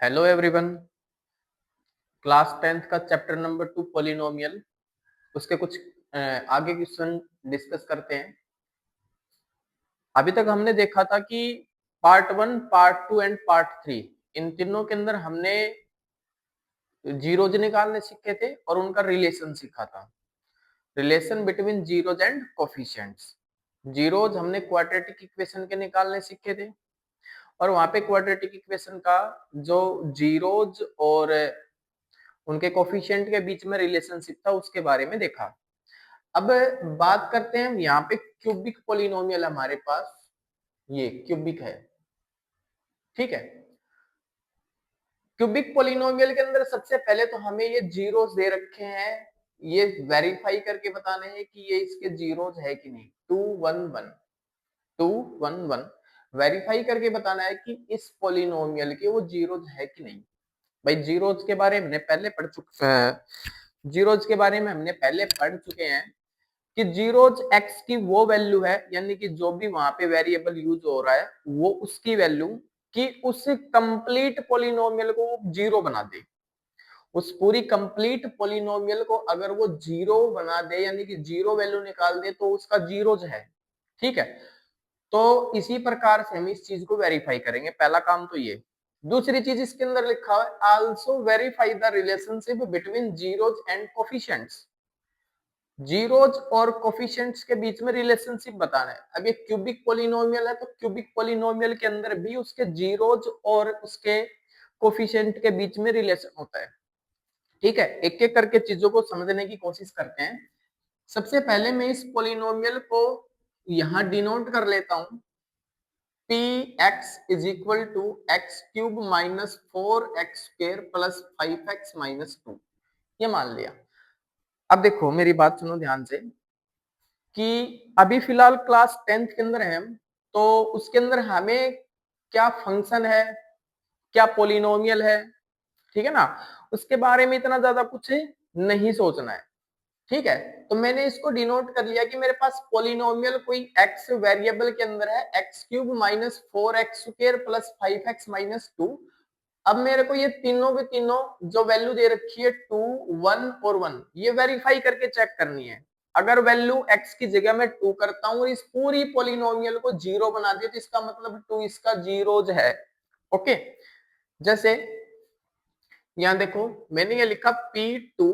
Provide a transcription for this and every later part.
Hello everyone. Class 10th का chapter number 2 polynomial, उसके कुछ आगे क्वेश्चन डिस्कस करते हैं। अभी तक हमने देखा था कि पार्ट 1, पार्ट 2 एंड पार्ट 3 इन तीनों के अंदर हमने जीरोज निकालने सीखे थे और उनका रिलेशन सीखा था। Relation between zeros and coefficients. Zeros हमने क्वाड्रेटिक इक्वेशन के निकालने सीखे थे और वहां पे क्वाड्रेटिक इक्वेशन का जो जीरोज और उनके कोफिशिएंट के बीच में रिलेशनशिप था उसके बारे में देखा। अब बात करते हैं यहाँ पे क्यूबिक पोलिनोमियल हमारे पास ये क्यूबिक है, ठीक है। क्यूबिक पोलिनोमियल के अंदर सबसे पहले तो हमें ये जीरोस दे रखे हैं, ये वेरीफाई करके बताने हैं कि ये इसके जीरोस है कि नहीं। 2 1 1 वेरीफाई करके बताना है कि इस पोलिनोमियल के वो जीरोस है कि नहीं। भाई जीरोस के बारे में हमने पहले पढ़ चुके हैं, जीरोस के बारे में हमने पहले पढ़ चुके हैं कि जीरोज एक्स की वो वैल्यू है, यानी कि जो भी वहां पे वेरिएबल यूज हो रहा है वो उसकी वैल्यू कि उस कंप्लीट पोलिनोमियल को जीरो बना दे। उस पूरी कंप्लीट पोलिनोमियल को अगर वो जीरो बना दे यानी कि जीरो वैल्यू निकाल दे तो उसका जीरोज है, ठीक है। तो इसी प्रकार से हम इस चीज को वेरीफाई करेंगे। पहला काम तो ये। दूसरी चीज इसके अंदर लिखा हुआ है also verify the relationship between zeros and coefficients. Zeros और कोफिशिएंट्स के बीच में रिलेशनशिप बताना है। अब ये क्यूबिक पोलिनोमियल है तो क्यूबिक पोलिनोमियल के अंदर भी उसके जीरोज और उसके कोफिशिएंट के बीच में रिलेशन होता है, ठीक है। एक एक करके चीजों को समझने की कोशिश करते हैं। सबसे पहले मैं इस पोलिनोमियल को यहां डिनोट कर लेता हूं, p x is equal to x cube minus 4x² plus 5x minus 2, ये मान लिया। अब देखो मेरी बात सुनो ध्यान से कि अभी फिलहाल क्लास 10th के अंदर है हम, तो उसके अंदर हमें क्या फंक्शन है, क्या पोलिनोमियल है, ठीक है ना, उसके बारे में इतना ज्यादा कुछ नहीं सोचना है, ठीक है। तो मैंने इसको डिनोट कर लिया कि मेरे पास पोलिनोमियल कोई एक्स वेरिएबल के अंदर है, X cube minus 4x² plus 5x minus 2। अब मेरे को ये तीनों के तीनों जो वैल्यू दे रखी है 2 1 और 1 ये वेरीफाई करके चेक करनी है। अगर वैल्यू x की जगह मैं 2 करता हूं और इस पूरी पोलिनोमियल को जीरो बना दिया तो इसका मतलब 2 इसका जीरोज है, ओके। जैसे यहां देखो मैंने ये लिखा p2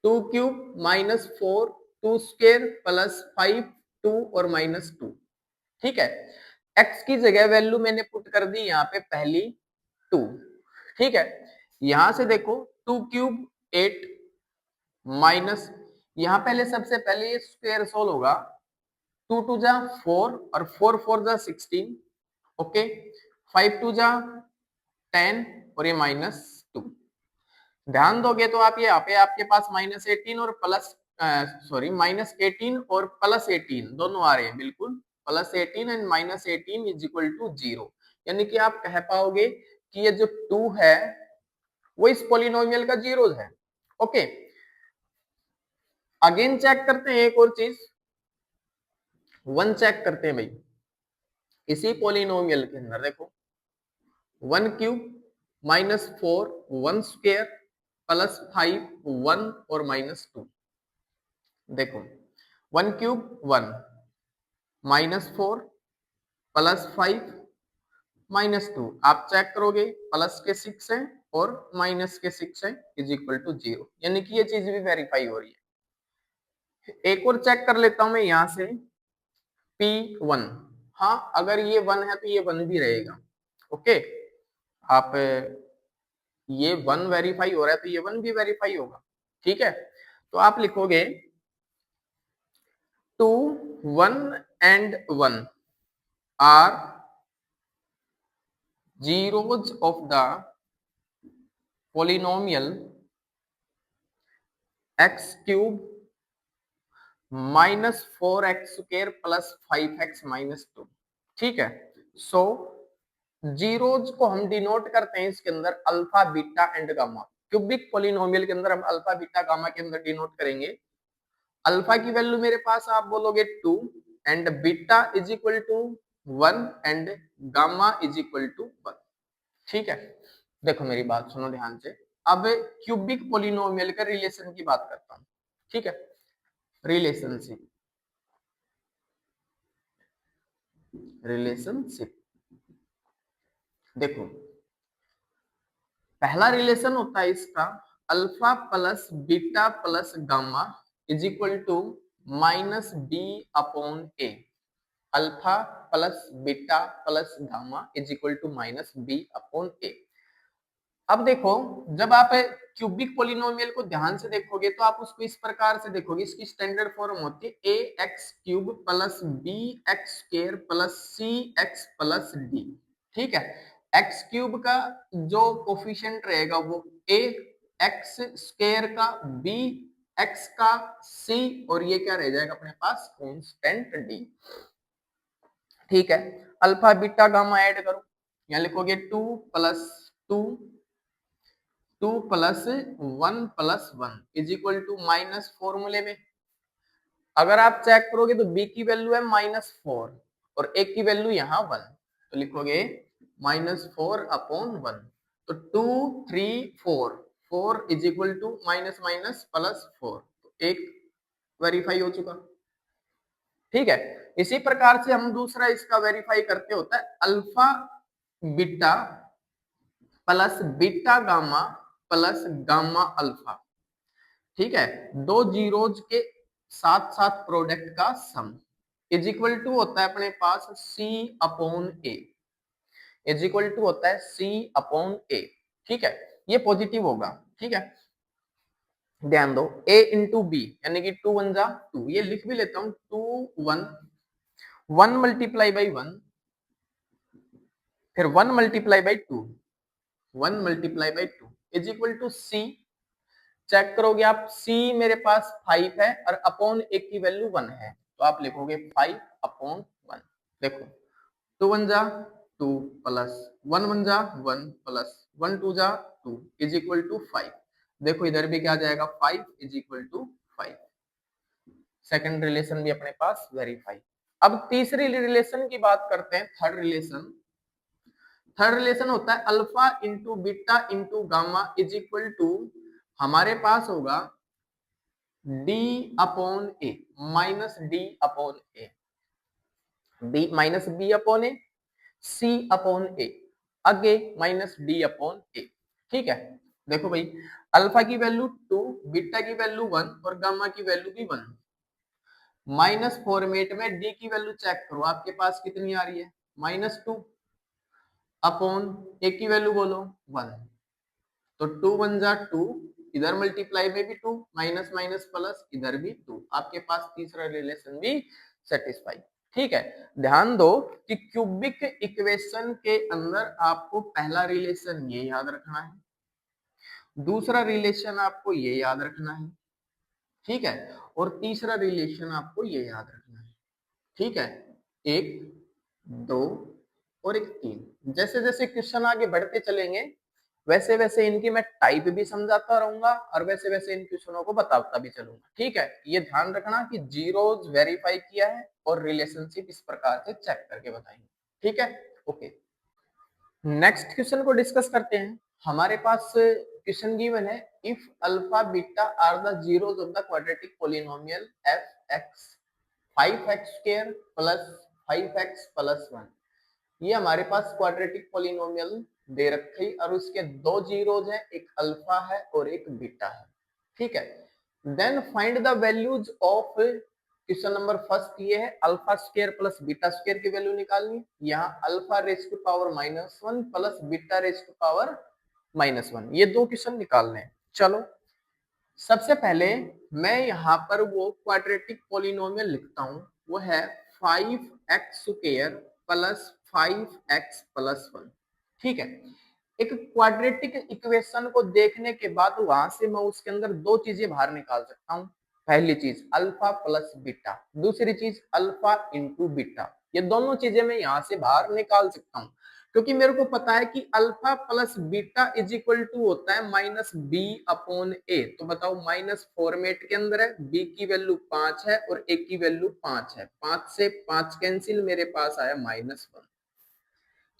2 क्यूब माइनस 4 2² प्लस 5 2 और माइनस 2, ठीक है। x की जगह वैल्यू मैंने पुट कर दी यहाँ पे पहली 2, ठीक है। यहां से देखो 2 क्यूब 8 माइनस, यहां पहले सबसे पहले ये स्क्वायर सोल्व होगा। 2 2 जा 4 और 4 4 जा 16, ओके। 5 2 जा 10 और ये माइनस 2। ध्यान दोगे तो आप ये यहाँ पे आपके पास माइनस 18 और प्लस सॉरी माइनस 18 और प्लस 18 दोनों आ रहे हैं, बिल्कुल plus 18 and minus 18 is equal to 0। यानी कि आप कह पाओगे कि ये जो 2 है वो इस पोलिनोमियल का जीरोज है, ओके। अगेन चेक करते हैं एक और चीज, 1 चेक करते हैं भाई। इसी पोलिनोमियल के अंदर देखो 1 क्यूब माइनस 4 1² प्लस 5 1 और माइनस 2। देखो 1 क्यूब 1 माइनस 4 प्लस 5 माइनस 2, आप चेक करोगे प्लस के 6 है और माइनस के 6 है इज इक्वल टू 0, यानी कि ये चीज भी वेरीफाई हो रही है। एक और चेक कर लेता हूं मैं यहां से P1, हाँ अगर ये 1 है तो ये 1 भी रहेगा, ओके। आप ये 1 वेरीफाई हो रहा है तो ये 1 भी वेरीफाई होगा, ठीक है। तो आप लिखोगे 2 1 and 1 are zeros of the polynomial x cube minus 4x² plus 5x minus 2, ठीक है। सो जीरोज को हम डिनोट करते हैं इसके अंदर alpha beta and gamma. Cubic polynomial के अंदर हम अल्फा बीटा गामा के अंदर डिनोट करेंगे। अल्फा की वैल्यू मेरे पास आप बोलोगे 2 and beta is equal to 1 and gamma is equal to 1, ठीक है, देखो मेरी बात सुनो ध्यान से। अब क्यूबिक पोलिनोमियल का रिलेशन की बात करता हूं। ठीक है, रिलेशनशिप, रिलेशनशिप देखो, पहला रिलेशन होता है इसका alpha plus beta plus gamma is equal to minus b upon a. Alpha plus beta plus gamma is equal to minus b upon a. अब देखो, जब आप क्यूबिक पोलिनोमियल को ध्यान से देखोगे तो आप उसको इस प्रकार से देखोगे, इसकी स्टैंडर्ड फॉर्म होती है A X cube plus B X square plus C X plus D. ठीक है, एक्स क्यूब का जो कोफिशिएंट रहेगा वो ए, एक्स स्क्वायर का बी, एक्स का सी, और ये क्या रह जाएगा अपने पास कांस्टेंट डी। ठीक है, अल्फा बीटा गामा ऐड करो, यहाँ लिखोगे 2 plus 2 2 plus 1 plus 1 is equal to minus, फॉर्मूले में अगर आप चेक करोगे तो b की वैल्यू है -4 और a की वैल्यू यहाँ 1, तो लिखोगे -4 अपॉन 1, तो 2 3 4 4 is equal to minus minus plus 4, तो एक वेरीफाई हो चुका। ठीक है, इसी प्रकार से हम दूसरा इसका वेरीफाई करते होता है alpha beta plus beta gamma plus gamma alpha. ठीक है, दो जीरोज के साथ साथ प्रोडक्ट का सम इज इक्वल टू होता है अपने पास c upon a, is equal to होता है सी अपॉन ए। ठीक है, ये पॉजिटिव होगा। ठीक है, ध्यान दो, a इंटू बी यानी कि 2 1 जा 2, ये लिख भी लेता हूं 2 1 1 मल्टीप्लाई बाई 1, फिर 1 multiply by 2, 1 multiply by 2 is equal to c. Check करोगे आप, c मेरे पास 5 है और अपॉन a की वैल्यू 1 है, तो आप लिखोगे 5 अपॉन 1। देखो 2 1 जा 2 प्लस 1 1 जा 1 प्लस 1 2 जा 2 इज इक्वल टू 5। देखो इधर भी क्या जाएगा 5 is equal to 5। Second relation भी अपने पास वेरीफाई। अब तीसरी रिलेशन की बात करते हैं, थर्ड रिलेशन। थर्ड रिलेशन होता है alpha into beta into gamma is equal to, हमारे पास होगा d upon a minus d upon a, b minus b upon a, c upon a, अगे माइनस डी अपॉन ए। ठीक है, देखो भाई, अल्फा की वैल्यू 2, बीटा की वैल्यू 1 और गामा की वैल्यू भी 1। माइनस फॉर्मेट में d की वैल्यू चेक करो, आपके पास कितनी आ रही है -2 अपॉन a की वैल्यू बोलो 1, तो 2 1 जा 2, इधर मल्टीप्लाई में भी 2, माइनस माइनस प्लस इधर भी 2, आपके पास तीसरा रिलेशन भी सेटिस्फाई। ठीक है, ध्यान दो कि क्यूबिक इक्वेशन के अंदर आपको पहला रिलेशन ये याद रखना है, दूसरा रिलेशन आपको ये याद रखना है। ठीक है, और तीसरा रिलेशन आपको ये याद रखना है। ठीक है, एक, दो और एक, तीन। जैसे जैसे क्वेश्चन आगे बढ़ते चलेंगे वैसे वैसे इनकी मैं टाइप भी समझाता रहूंगा और वैसे वैसे इन क्वेश्चनों को बताता भी चलूंगा। ठीक है, ये ध्यान रखना कि जीरोज वेरीफाई किया है और रिलेशनशिप इस प्रकार से चेक करके बताएंगे। ठीक है, ओके। नेक्स्ट क्वेश्चन को डिस्कस करते हैं। हमारे पास क्वेश्चन गिवन है, if alpha beta are the zeros of the quadratic polynomial f x 5x square plus 5x plus 1। ये हमारे पास क्वाड्रेटिक पोलिनोमियल दे रखी और उसके दो जीरोज हैं, एक अल्फा है और एक बीटा है। ठीक है, then find the values of, question number first ये है alpha square plus beta square की वैल्यू निकालनी। यहाँ alpha raise to power -1 plus beta raise to power -1, ये दो क्वेश्चन निकालने हैं। चलो सबसे पहले मैं यहाँ पर वो क्वाड्रेटिक पोलिनोमियल लिखता हूँ, वो है 5x square plus 5x plus 1। ठीक है, एक क्वाड्रेटिक इक्वेशन को देखने के बाद वहां से मैं उसके अंदर दो चीजें बाहर निकाल सकता हूँ। पहली चीज अल्फा प्लस बीटा, दूसरी चीज अल्फा इंटू बीटा, ये दोनों चीजें मैं यहाँ से बाहर निकाल सकता हूँ, क्योंकि मेरे को पता है कि alpha plus beta is equal to होता है माइनस बी अपॉन ए। तो बताओ, माइनस फॉर्मेट के अंदर है, बी की वैल्यू 5 है और ए की वैल्यू 5 है, 5 से 5 कैंसिल, मेरे पास आया -1।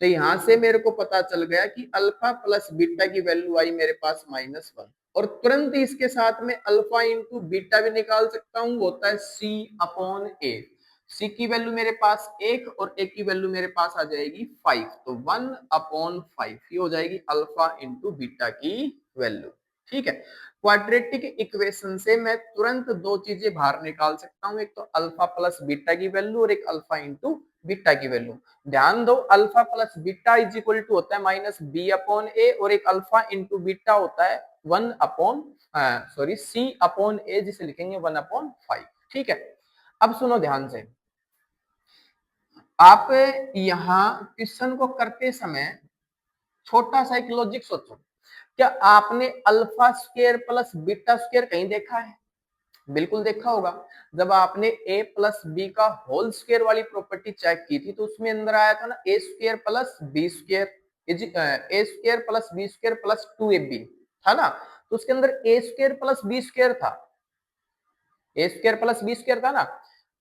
तो यहां से मेरे को पता चल गया कि अल्फा प्लस बीटा की वैल्यू आई मेरे पास -1 और तुरंत ही इसके साथ में अल्फा इंटू बीटा भी निकाल सकता हूं, होता है C/A। सी की वैल्यू मेरे पास 1 और ए की वैल्यू मेरे पास आ जाएगी 5, तो 1/5 ये हो जाएगी अल्फा इंटू बीटा की वैल्यू। ठीक है, क्वाड्रेटिक इक्वेशन से मैं तुरंत दो चीजें बाहर निकाल सकता हूं, एक तो अल्फा प्लस बीटा की वैल्यू और एक अल्फा इंटू बीटा की वैल्यू। ध्यान दो, alpha plus beta is equal to होता है -B/A और एक अल्फा इंटू बीटा होता है C/A, जिसे लिखेंगे 1/5। ठीक है, अब सुनो ध्यान से, आप यहां क्वेश्चन को करते समय छोटा सा एक लॉजिक सोचो। क्या आपने alpha square plus beta square कहीं देखा है? बिल्कुल देखा होगा। जब आपने a प्लस बी का होल स्क्वायर वाली प्रॉपर्टी चेक की थी तो उसमें अंदर आया था ना a square plus b square a square plus b square plus 2ab था ना। तो उसके अंदर a square plus b square था, a square plus b square था ना।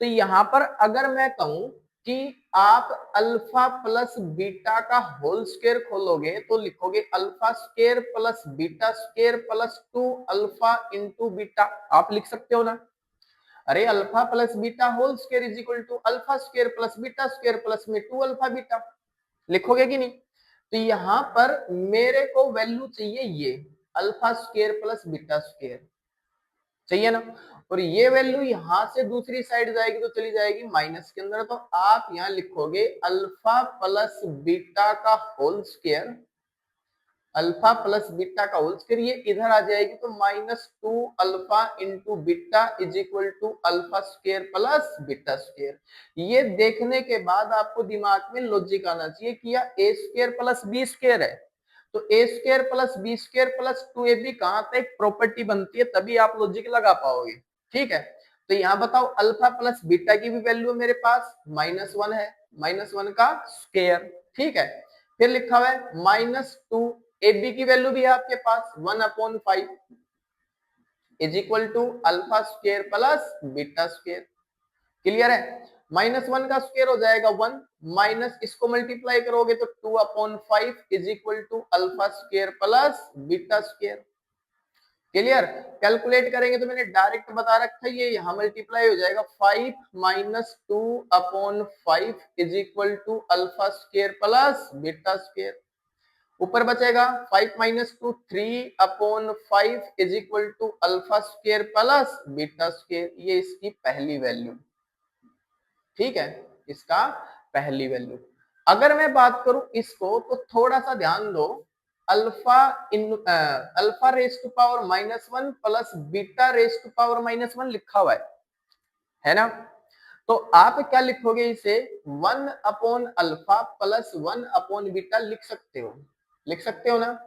तो यहां पर अगर मैं कहूं कि आप अल्फा प्लस बीटा का होल स्क्वायर खोलोगे तो लिखोगे alpha square plus beta square plus 2 alpha into beta, आप लिख सकते हो ना। अरे alpha plus beta whole square is equal to alpha square plus beta square plus में 2 अल्फा बीटा, लिखोगे कि नहीं? तो यहां पर मेरे को वैल्यू चाहिए ये alpha square plus beta square चाहिए ना, और ये वैल्यू यहां से दूसरी साइड जाएगी तो चली जाएगी माइनस के अंदर। तो आप यहां लिखोगे अल्फा प्लस बीटा का whole square, alpha plus beta का होल स्क्वायर, ये इधर आ जाएगी तो -2 alpha into beta is equal to alpha square plus beta square. ये देखने के बाद आपको दिमाग में लॉजिक आना चाहिए कि यह a square plus b square है, तो a square plus b square plus 2ab कहां तक प्रॉपर्टी बनती है, तभी आप लॉजिक लगा पाओगे। ठीक है, तो यहां बताओ अल्फा प्लस बीटा की भी वैल्यू मेरे पास -1 है, -1 का स्क्वायर। ठीक है, फिर लिखा हुआ है -2 ab की वैल्यू भी है आपके पास 1/5 is equal to alpha square plus beta square. Clear है? -1 का स्क्वायर हो जाएगा 1, माइनस इसको मल्टीप्लाई करोगे तो 2/5 is equal to alpha square plus beta square. Clear? Calculate करेंगे तो मैंने डायरेक्ट बता रखा है, ये यहां मल्टीप्लाई हो जाएगा 5 - 2/5 is equal to alpha square plus beta square. ऊपर बचेगा 5 - 2 3/5 is equal to alpha square plus beta square, ये इसकी पहली वैल्यू। ठीक है, इसका पहली वैल्यू। अगर मैं बात करूं इसको तो थोड़ा सा ध्यान दो, alpha raise to power -1 plus beta raise to power -1 लिखा हुआ है ना। तो आप क्या लिखोगे इसे 1/अल्फा प्लस 1/बीटा लिख सकते हो, लिख सकते हो ना।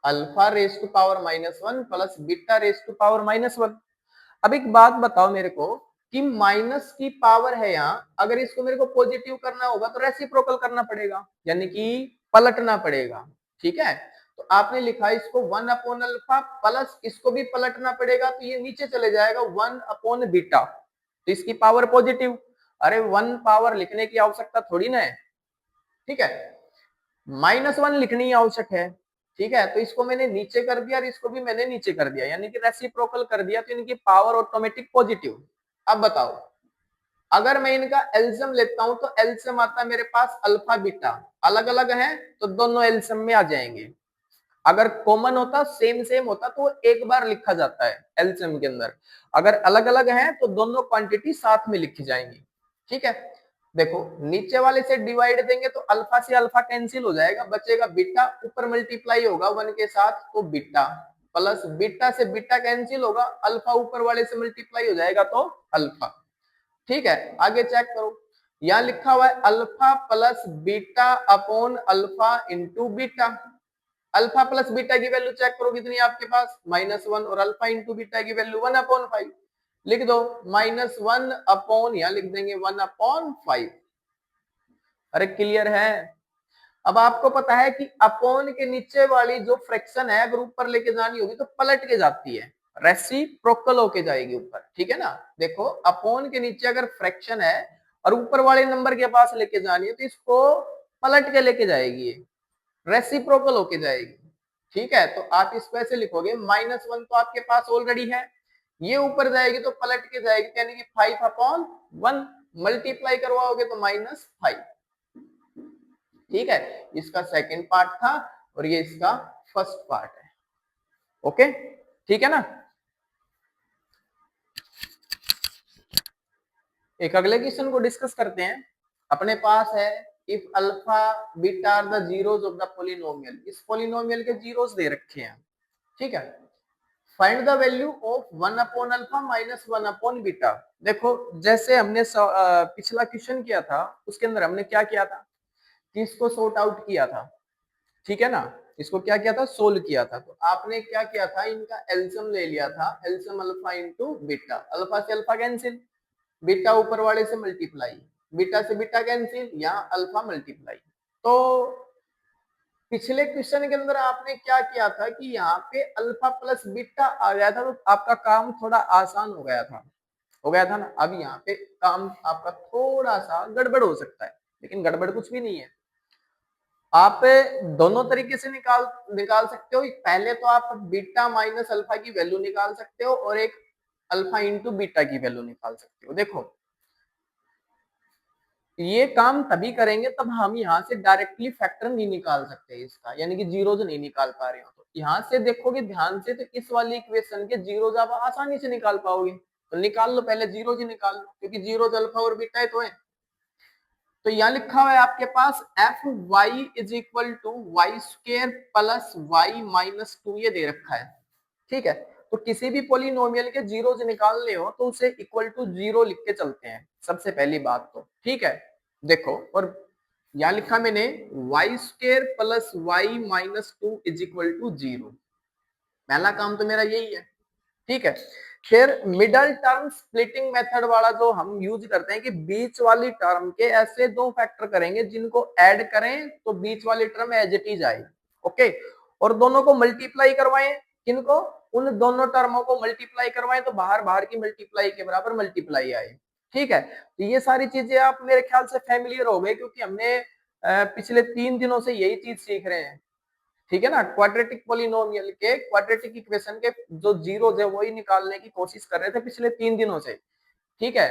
Alpha raise to power -1 plus beta raise to power -1। अब एक बात बताओ मेरे को कि माइनस की पावर है यहाँ, अगर इसको मेरे को पॉजिटिव करना होगा तो रेसिप्रोकल करना पड़ेगा, यानी कि पलटना पड़ेगा। ठीक है, तो आपने लिखा इसको 1/अल्फा प्लस इसको भी पलटना पड़ेगा, तो ये नीचे चले जाएगा 1/बीटा, तो इसकी पावर पॉजिटिव। अरे 1 पावर लिखने की आवश्यकता थोड़ी ना है। ठीक है, -1 लिखनी आवश्यक है। ठीक है, तो इसको मैंने नीचे कर दिया और इसको भी मैंने नीचे कर दिया, यानी कि रेसिप्रोकल कर दिया, तो इनकी पावर ऑटोमेटिक पॉजिटिव। अब बताओ, अगर मैं इनका एलसीएम लेता हूं तो एलसीएम आता है मेरे पास अल्फा बीटा, अलग अलग है तो दोनों एलसीएम में आ जाएंगे। अगर कॉमन होता सेम सेम होता तो एक बार लिखा जाता है एलसीएम के अंदर, अगर अलग अलग है तो दोनों क्वांटिटी साथ में लिखी जाएंगी। ठीक है, देखो नीचे वाले से डिवाइड देंगे तो अल्फा से अल्फा कैंसिल हो जाएगा, बचेगा बीटा, ऊपर मल्टीप्लाई होगा 1 के साथ तो बीटा, प्लस बीटा से बीटा कैंसिल होगा, अल्फा ऊपर वाले से मल्टीप्लाई हो जाएगा तो अल्फा। ठीक है, आगे चेक करो, यहां लिखा हुआ है alpha plus beta upon alpha into beta. Alpha plus beta की वैल्यू चेक करो कितनी है आपके पास -1, और अल्फा इंटू बीटा की वैल्यू 1/5 लिख दो, -1 अपॉन यहां लिख देंगे 1/5। अरे क्लियर है? अब आपको पता है कि अपॉन के नीचे वाली जो फ्रैक्शन है अगर ऊपर लेके जानी होगी तो पलट के जाती है, रेसिप्रोकल होके जाएगी ऊपर। ठीक है ना, देखो अपॉन के नीचे अगर फ्रैक्शन है और ऊपर वाले नंबर के पास लेके जानी है तो इसको पलट के लेके जाएगी, ये रेसिप्रोकल होके जाएगी। ठीक है, तो आप इसको ऐसे लिखोगे, -1 तो आपके पास ऑलरेडी है, ये ऊपर जाएगी तो पलट के जाएगी, यानी कि 5/1 मल्टीप्लाई करवाओगे तो -5। ठीक है, इसका सेकंड पार्ट था और ये इसका फर्स्ट पार्ट है। ओके, ठीक है ना। एक अगले क्वेश्चन को डिस्कस करते हैं। अपने पास है if alpha beta are the zeros of the polynomial, इस पोलिनोमियल के जीरोस दे रखे हैं। ठीक है, find the value of 1 alpha -1 beta. देखो, जैसे हमने पिछला क्वेश्चन किया था उसके अंदर हमने क्या किया था कि इसको सॉर्ट आउट किया था। ठीक है ना, इसको क्या किया था, सोल्व किया था। तो आपने क्या किया था, इनका एलसीएम ले लिया था, LCM alpha into beta, alpha से अल्फा कैंसिल, बीटा ऊपर वाले से मल्टीप्लाई, बीटा से बीटा कैंसिल, यहाँ अल्फा मल्टीप्लाई। तो पिछले क्वेश्चन के अंदर आपने क्या किया था कि यहाँ पे अल्फा प्लस बीटा आ गया था, तो आपका काम थोड़ा आसान हो गया था ना। अब यहाँ पे काम आपका थोड़ा सा गड़बड़ हो सकता है, लेकिन गड़बड़ कुछ भी नहीं है। आप दोनों तरीके से निकाल सकते हो। पहले तो आप बीटा माइनस अल्फा की वैल्यू निकाल सकते हो और एक अल्फा इंटू बीटा की वैल्यू निकाल सकते हो। देखो, ये काम तभी करेंगे तब हम यहाँ से डायरेक्टली फैक्टर नहीं निकाल सकते इसका, यानी कि जीरोज नहीं निकाल पा रहे हो। तो यहाँ से देखोगे ध्यान से, तो इस वाली इक्वेशन के जीरोज आप आसानी से निकाल पाओगे। तो निकाल लो, पहले जीरोज ही निकाल लो, क्योंकि जीरोज अल्फा और बीटा है तो है। तो यहाँ लिखा हुआ है आपके पास f y is equal to y square plus y minus 2, ये दे रखा है। ठीक है, तो किसी भी पोलिनोमियल के जीरोज निकालने हो तो उसे इक्वल टू 0 लिख के चलते हैं, सबसे पहली बात तो। ठीक है, देखो, और यहाँ लिखा मैंने y square plus y minus 2 is equal to 0। पहला काम तो मेरा यही है। ठीक है, फिर मिडल टर्म स्प्लिटिंग मेथड वाला जो हम यूज करते हैं कि बीच वाली टर्म के ऐसे दो फैक्टर करेंगे जिनको ऐड करें तो बीच वाली टर्म एज इट इज आए। ओके, और दोनों को मल्टीप्लाई करवाएं, किनको, उन दोनों टर्मों को मल्टीप्लाई करवाएं तो बाहर बाहर की मल्टीप्लाई के बराबर मल्टीप्लाई आए। ठीक है, तो ये सारी चीजें आप मेरे ख्याल से फैमिलियर हो गए, क्योंकि हमने पिछले 3 दिनों से यही चीज सीख रहे हैं। ठीक है ना, क्वाड्रेटिक पॉलिनोमियल के क्वाड्रेटिक इक्वेशन के जो जीरोस है वही निकालने की कोशिश कर रहे थे पिछले 3 दिनों से। ठीक है,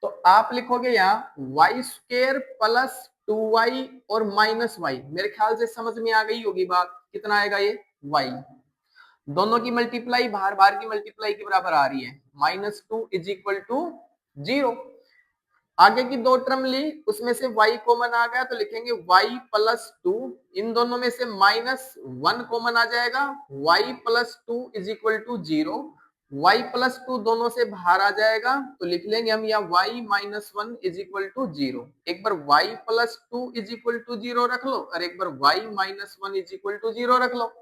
तो आप लिखोगे यहाँ वाई स्क्र प्लस 2y और माइनस वाई, मेरे ख्याल से समझ में आ गई होगी बात। कितना आएगा ये y, दोनों की मल्टीप्लाई बाहर बाहर की मल्टीप्लाई के बराबर आ रही है, -2 इज इक्वल टू 0। आगे की दो टर्म ली, उसमें से y कॉमन आ गया तो लिखेंगे y प्लस 2, इन दोनों में से -1 कॉमन आ जाएगा, y plus 2 is equal to 0, y plus 2 दोनों से बाहर आ जाएगा तो लिख लेंगे हम यहाँ y minus 1 is equal to 0। एक बार y plus 2 is equal to 0 रख लो और एक बार y minus 1 is equal to 0 रख लो।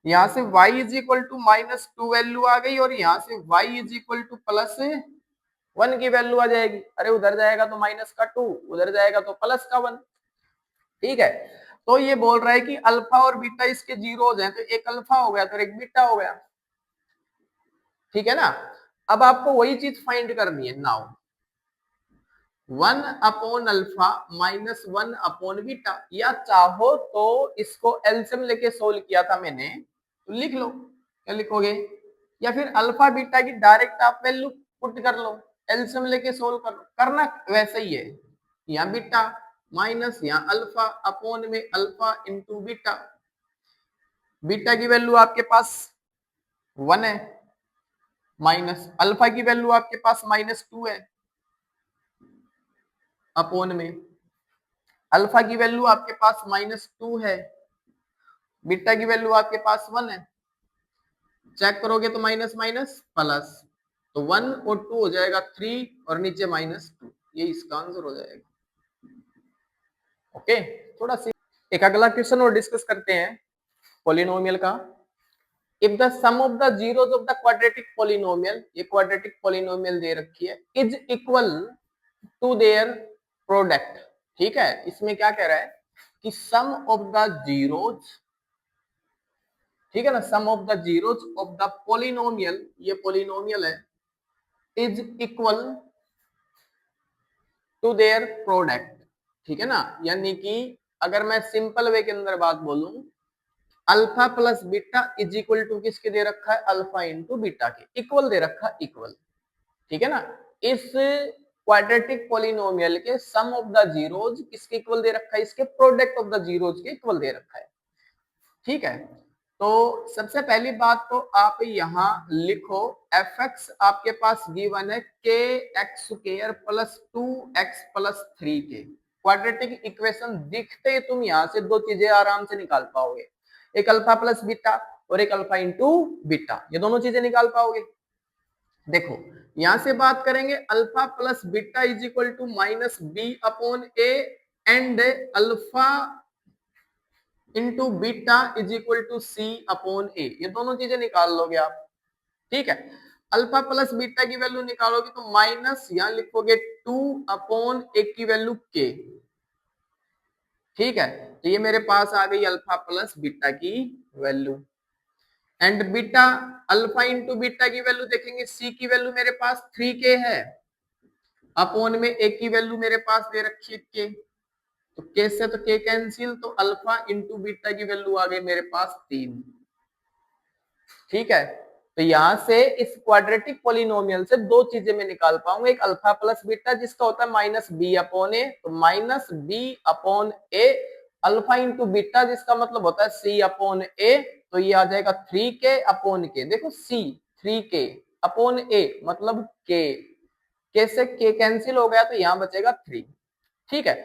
यहाँ से y is equal to -2 value आ गई और यहाँ से y इज इक्वल टू +1 की वैल्यू आ जाएगी। अरे उधर जाएगा तो -2, उधर जाएगा तो +1। ठीक है, तो ये बोल रहा है कि अल्फा और बीटा इसके जीरोज हैं, तो एक अल्फा हो गया तो एक बीटा हो गया। ठीक है ना, अब आपको वही चीज फाइंड करनी है। नाउ 1 अल्फा -1 बीटा, या चाहो तो इसको एलसीएम लेके सोल्व किया था मैंने, तो लिख लो, क्या लिखोगे, या फिर अल्फा बीटा की डायरेक्ट आप वैल्यू पुट कर लो, एलसीएम लेके सोल्व कर लो, करना वैसे ही है। यहाँ बीटा माइनस यहाँ अल्फा अपोन में अल्फा इंटू बीटा, बीटा की वैल्यू आपके पास 1 है, माइनस अल्फा की वैल्यू आपके पास -2 है, अपोन में अल्फा की वैल्यू आपके पास -2 है, बीटा की वैल्यू आपके पास 1 है। चेक करोगे तो माइनस माइनस प्लस, तो 1 और 2 हो जाएगा 3 और नीचे -2, ये इसका आंसर हो जाएगा। ओके, थोड़ा सी एक अगला क्वेश्चन और डिस्कस करते हैं पॉलिनोमियल का। If the sum of the zeros of the quadratic polynomial, ये क्वाड्रेटिक पॉलिनोमियल दे रखी है, is equal to their product. ठीक है, इसमें क्या कह रहा है कि सम ऑफ द जीरोस, ठीक है ना, sum of the zeros of the polynomial, ये पॉलिनोमियल है, is equal to their product. ठीक है ना। यानी कि अगर मैं सिंपल वे के अंदर बात बोलूं, alpha plus beta is equal to किसके दे रखा है, अल्फा इंटू बीटा के, इक्वल दे रखा है, इक्वल। ठीक है ना। इस क्वाड्रेटिक पॉलिनोमियल के सम ऑफ द जीरोज किसके इक्वल दे रखा है, इसके प्रोडक्ट ऑफ द जीरोज के इक्वल दे रखा है। ठीक है। तो सबसे पहली बात तो आप यहां लिखो एफ एक्स आपके पास गिवन है के x square plus 2x plus 3k। Quadratic equation दिखते ही तुम यहां से दो चीजें आराम से निकाल पाओगे, एक अल्फा प्लस बीटा और एक अल्फा इंटू बीटा, ये दोनों चीजें निकाल पाओगे। देखो यहां से बात करेंगे alpha plus beta is equal to minus b upon a and alpha into beta is equal to c upon a, ये दोनों चीजें निकाल लोगे आप। ठीक है। अल्फा प्लस बीटा की वैल्यू निकालोगे तो माइनस यहां लिखोगे 2 अपॉन ए की वैल्यू के। ठीक है। तो ये मेरे पास आ गई अल्फा प्लस बीटा की value and beta, alpha into beta की वैल्यू देखेंगे, सी की वैल्यू मेरे पास 3k है, अपॉन में ए की वैल्यू मेरे पास दे रखी है के, तो के से तो के कैंसिल, तो अल्फा इंटू बीटा की वैल्यू आ गई मेरे पास 3। ठीक है। तो यहां से इस क्वाड्रेटिक पॉलिनोमियल से दो चीजें मैं निकाल पाऊंगा, एक अल्फा प्लस बीटा जिसका होता है माइनस बी अपॉन ए, तो minus b upon a, alpha into beta जिसका मतलब होता है सी अपॉन ए, तो ये आ जाएगा 3k अपॉन के। देखो सी 3k अपॉन ए मतलब के से के कैंसिल हो गया तो यहां बचेगा 3। ठीक है।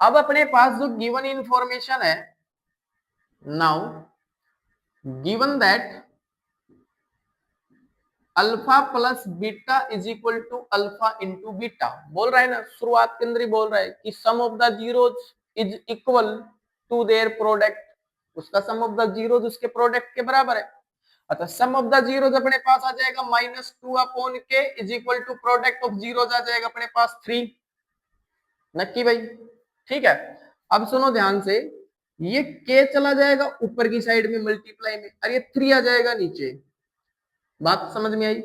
अब अपने पास जो गिवन इंफॉर्मेशन है, now given that alpha plus beta is equal to alpha into beta, बोल रहा है ना, शुरुआत के अंदर ही बोल रहा है कि sum of the zeros is equal to their product, उसका सम ऑफ द जीरोज उसके प्रोडक्ट के बराबर है। अतः सम ऑफ द जीरोज अपने पास आ जाएगा minus 2 upon k is equal to product of zeros आ जाएगा अपने पास 3। नक्की भाई। ठीक है। अब सुनो ध्यान से, ये के चला जाएगा ऊपर की साइड में मल्टीप्लाई में, और ये 3 आ जाएगा नीचे। बात समझ में आई।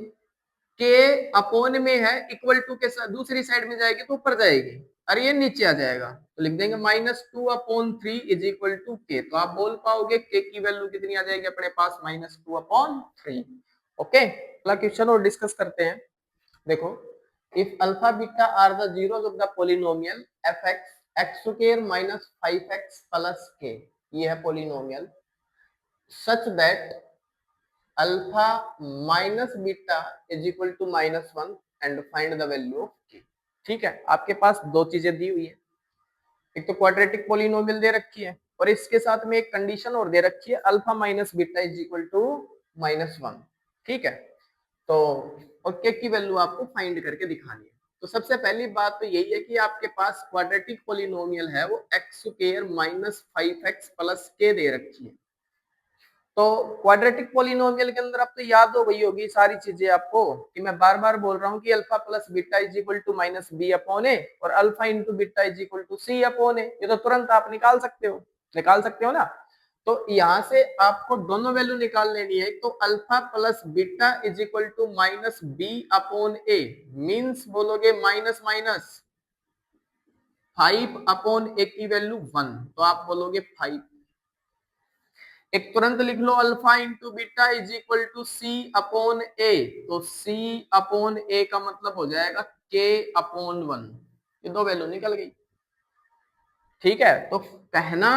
के अपॉन में है, इक्वल टू के साथ दूसरी साइड में जाएगी तो ऊपर जाएगी, और ये नीचे आ जाएगा, तो लिख देंगे minus 2 upon 3 is equal to k. तो आप बोल पाओगे के की वैल्यू कितनी आ जाएगी अपने पास, माइनस 2 अपॉन 3। ओके, अगला क्वेश्चन और डिस्कस करते हैं। देखो, if alpha beta are the zeros of the polynomial f x x square minus 5x plus k, ये है polynomial, such that alpha minus beta is equal to minus 1 and find the value of k. ठीक है। आपके पास दो चीजें दी हुई है, एक तो क्वाड्रेटिक पॉलिनोमियल दे रखी है और इसके साथ में एक कंडीशन और दे रखी है, alpha minus beta is equal to minus 1। ठीक है। तो और के की वैल्यू आपको फाइंड करके दिखानी है। तो सबसे पहली बात तो यही है कि आपके पास क्वाड्रेटिक पॉलिनोमियल है वो x square minus 5x plus के दे रखी है। तो क्वाड्रेटिक पॉलिनोमियल के अंदर अब तो याद हो गई होगी सारी चीजें आपको, कि मैं बार बार बोल रहा हूँ कि alpha plus beta is equal to minus b upon a और alpha into beta is equal to c upon a, ये तो तुरंत आप निकाल सकते हो ना। तो यहाँ से आपको दोनों वैल्यू निकाल लेनी है, तो alpha plus beta is equal to minus b upon a, means बोलोगे माइनस माइनस 5 अपॉन ए की वैल्यू 1, तो आप बोलोगे 5। एक तुरंत लिख लो alpha into beta is equal to c upon a, तो सी अपॉन ए का मतलब हो जाएगा के अपॉन 1, ये दो वैल्यू निकल गई। ठीक है। तो कहना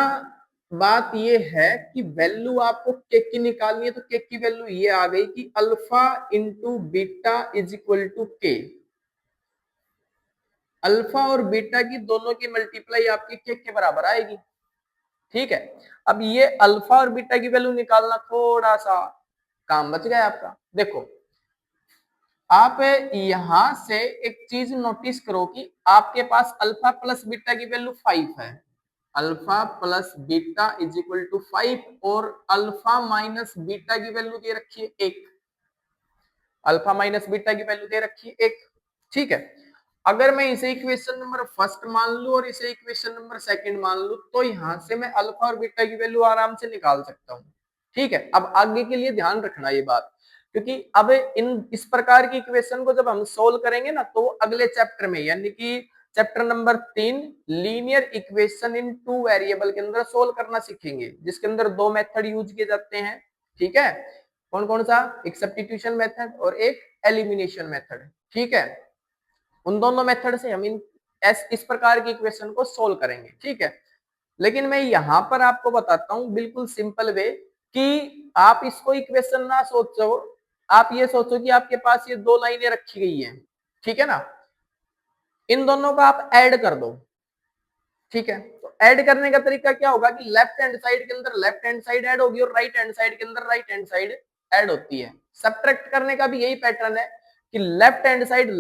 बात ये है कि वैल्यू आपको के की निकालनी है, तो के की वैल्यू ये आ गई कि alpha into beta is equal to k, alpha और बीटा की दोनों की मल्टीप्लाई आपकी के बराबर आएगी। ठीक है। अब ये अल्फा और बीटा की वैल्यू निकालना थोड़ा सा काम बच गया आपका। देखो, आप यहां से एक चीज नोटिस करो कि आपके पास अल्फा प्लस बीटा की वैल्यू 5 है, alpha plus beta is equal to 5, और अल्फा माइनस बीटा की वैल्यू दे रखी है 1, अल्फा माइनस बीटा की वैल्यू दे रखी है 1। ठीक है। अगर मैं इसे इक्वेशन नंबर फर्स्ट मान लू और इसे इक्वेशन नंबर सेकंड मान लू, तो यहां से मैं अल्फा और बीटा की वैल्यू आराम से निकाल सकता हूं। ठीक है। अब आगे के लिए ध्यान रखना ये बात, क्योंकि अब इस प्रकार की इक्वेशन को जब हम सोल्व करेंगे ना, तो अगले चैप्टर में यानी कि chapter number 3 linear equation in two variable के अंदर सोल्व करना सीखेंगे, जिसके अंदर दो मेथड यूज किए जाते हैं। ठीक है, कौन कौन सा? एक सब्स्टिट्यूशन मेथड और एक एलिमिनेशन मेथड। ठीक है, उन दोनों मेथड से हम इस प्रकार की इक्वेशन को सोल्व करेंगे। ठीक है, लेकिन मैं यहां पर आपको बताता हूं बिल्कुल सिंपल वे कि आप इसको इक्वेशन ना सोचो, आप ये सोचो कि आपके पास ये दो लाइनें रखी गई हैं। ठीक है ना, इन दोनों का आप ऐड कर दो। ठीक है, तो ऐड करने का तरीका क्या होगा कि लेफ्ट हैंड साइड के अंदर लेफ्ट हैंड साइड ऐड होगी और राइट हैंड साइड के अंदर राइट हैंड साइड ऐड होती है। सब्ट्रैक्ट करने का भी यही पैटर्न है कि लेफ्ट हैंड साइड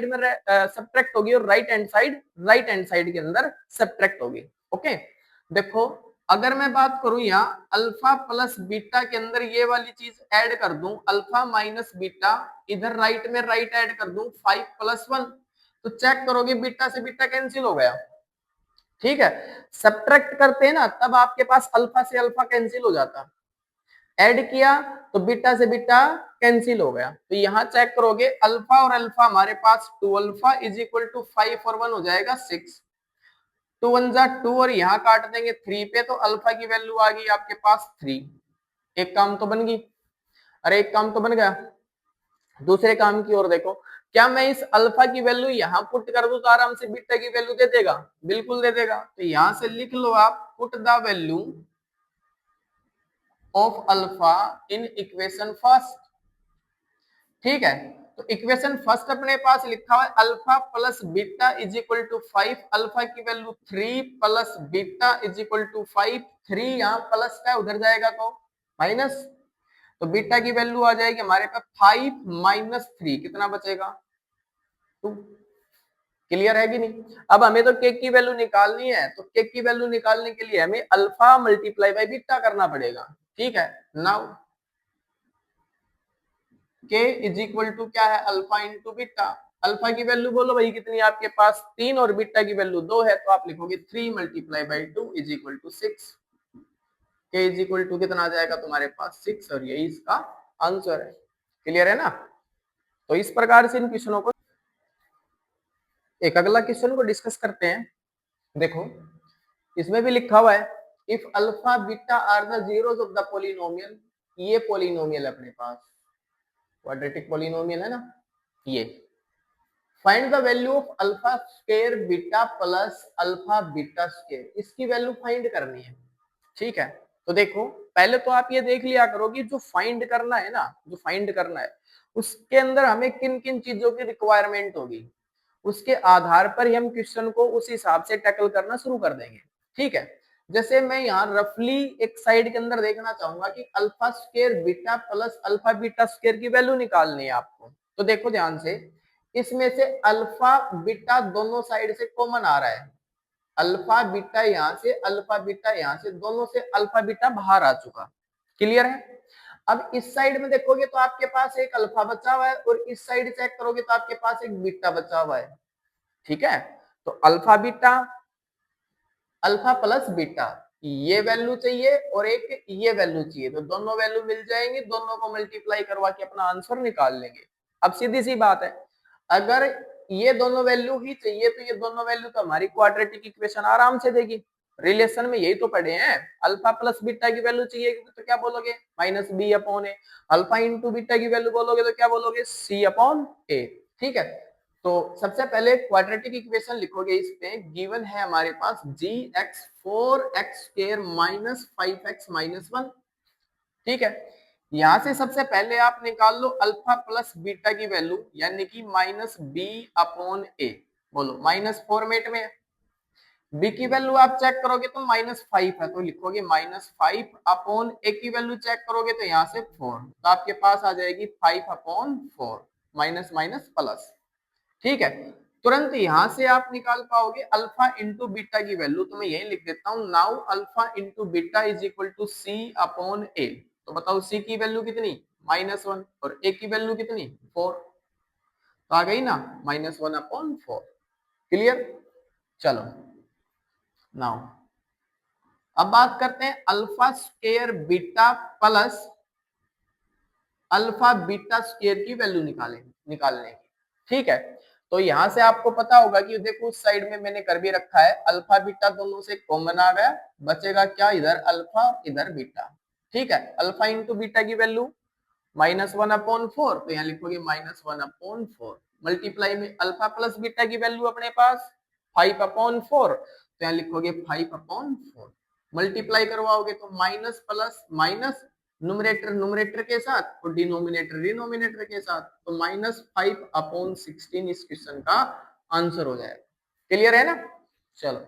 में सब्ट्रैक्ट होगी और राइट हैंड साइड के अंदर सब्ट्रैक्ट होगी। ओके, देखो अगर मैं बात करूं यहाँ अल्फा प्लस बीटा के अंदर ये वाली चीज ऐड कर दूं, अल्फा माइनस बीटा, इधर राइट में राइट ऐड कर दूं 5 प्लस 1, तो चेक करोगे बीटा से बीटा कैंसिल हो गया। ठीक है, सब्ट्रैक्ट करते हैं ना तब आपके पास अल्फा से अल्फा कैंसिल हो जाता, ऐड किया तो बीटा से बीटा कैंसिल हो गया। तो यहां चेक करोगे अल्फा और अल्फा हमारे पास 2 अल्फा इज इक्वल टू 5 और 1 हो जाएगा 6, 2 1 जा 2 और यहां काट देंगे 3 पे, तो अल्फा की वैल्यू आ गई आपके पास 3। एक काम तो बन गई, अरे एक काम तो बन गया। दूसरे काम की ओर देखो, क्या मैं इस अल्फा की वैल्यू यहां पुट कर दूं तो आराम से बीटा की वैल्यू दे देगा? बिल्कुल दे देगा। तो यहां से लिख लो आप put the value of alpha in equation first. ठीक है, तो इक्वेशन फर्स्ट अपने पास लिखा हुआ है alpha plus beta is equal to 5, alpha की value 3 plus beta is equal to 5, 3 यहाँ प्लस का उधर जाएगा तो माइनस, तो बीटा की वैल्यू आ जाएगी हमारे पास 5 माइनस 3, कितना बचेगा? 2। क्लियर है कि नहीं? अब हमें तो के की वैल्यू निकालनी है, तो के की वैल्यू निकालने के लिए हमें अल्फा मल्टीप्लाई बाय बीटा करना पड़ेगा। ठीक है, नाउ के इज इक्वल टू क्या है? Alpha into beta. अल्फा की वैल्यू बोलो भाई कितनी आपके पास? 3 और बीटा की वैल्यू 2 है, तो आप लिखोगे 3 multiply by 2 is equal to 6। K is equal to कितना आ जाएगा तुम्हारे पास? 6, और यही इसका आंसर है। क्लियर है ना? तो इस प्रकार से इन क्वेश्चनों को, एक अगला क्वेश्चन को डिस्कस करते हैं। देखो इसमें भी लिखा हुआ है if alpha beta are the zeros of the polynomial, ये पॉलिनोमियल अपने पास क्वाड्रेटिक पॉलिनोमियल है ना, ये find the value of alpha square beta plus alpha beta square, इसकी वैल्यू फाइंड करनी है। ठीक है, तो देखो पहले तो आप ये देख लिया करो कि जो फाइंड करना है ना, जो फाइंड करना है उसके अंदर हमें किन किन चीजों की रिक्वायरमेंट होगी, उसके आधार पर ही हम क्वेश्चन को उस हिसाब से टैकल करना शुरू कर देंगे। ठीक है, जैसे मैं यहाँ रफली एक साइड के अंदर देखना चाहूंगा कि alpha square beta plus alpha beta square की वैल्यू निकालनी है आपको। तो देखो ध्यान से, इसमें से अल्फा बीटा दोनों साइड से कॉमन आ रहा है, अल्फा बीटा यहाँ से, अल्फा बीटा यहाँ से, दोनों से अल्फा बीटा बाहर आ चुका। क्लियर है? अब इस साइड में देखोगे तो आपके पास एक अल्फा बचा हुआ है और इस साइड चेक करोगे तो आपके पास एक बीटा बचा हुआ है। ठीक है, तो alpha beta, alpha plus beta, ये वैल्यू चाहिए और एक ये वैल्यू चाहिए, तो दोनों वैल्यू मिल जाएंगे, दोनों को मल्टीप्लाई करवा के अपना आंसर निकाल लेंगे। अब सीधी सी बात है, अगर ये दोनों वैल्यू ही चाहिए तो ये दोनों वैल्यू तो हमारी क्वाड्रेटिक इक्वेशन आराम से देगी। रिलेशन में यही तो पढ़े हैं, अल्फा प्लस बीटा की वैल्यू चाहिए तो क्या बोलोगे? Minus b upon a. Alpha into beta की वैल्यू बोलोगे तो क्या बोलोगे? सी अपॉन ए। ठीक है, तो सबसे पहले क्वाड्रेटिक इक्वेशन लिखोगे, इस पे गिवन है हमारे पास g x 4x square minus 5x minus 1। ठीक है, यहां से सबसे पहले आप निकाल लो अल्फा प्लस बीटा की वैल्यू, यानी कि माइनस बी अपॉन ए। बोलो माइनस फॉर्मेट में, बी की वैल्यू आप चेक करोगे तो माइनस 5 है, तो लिखोगे माइनस 5 अपॉन ए की वैल्यू चेक करोगे तो यहाँ से 4, तो आपके पास आ जाएगी 5 अपॉन 4, माइनस माइनस प्लस। ठीक है, तुरंत यहां से आप निकाल पाओगे अल्फा इंटू बीटा की वैल्यू, तो मैं यही लिख देता हूं, now alpha into beta is equal to c upon a. तो बताओ सी की वैल्यू कितनी? -1, और ए की वैल्यू कितनी? 4, तो आ गई ना -1 अपॉन 4। क्लियर? चलो नाउ अब बात करते हैं alpha square beta plus alpha beta square की वैल्यू निकालने की। ठीक है, तो यहाँ से आपको पता होगा कि देखो उस साइड में मैंने कर भी रखा है, अल्फा बीटा दोनों से कॉमन आ गया, बचेगा क्या, इधर अल्फा और इधर बीटा। ठीक है, अल्फा इंटू बीटा की वैल्यू -1/4, तो यहाँ लिखोगे -1/4, मल्टीप्लाई में अल्फा प्लस बीटा की वैल्यू अपने पास 5/4, तो यहाँ लिखोगे 5/4, मल्टीप्लाई करवाओगे तो minus plus minus, numerator numerator के साथ और डिनोमिनेटर डिनोमिनेटर के साथ, तो -5/16 इस क्वेश्चन का आंसर हो जाएगा। क्लियर है ना? चलो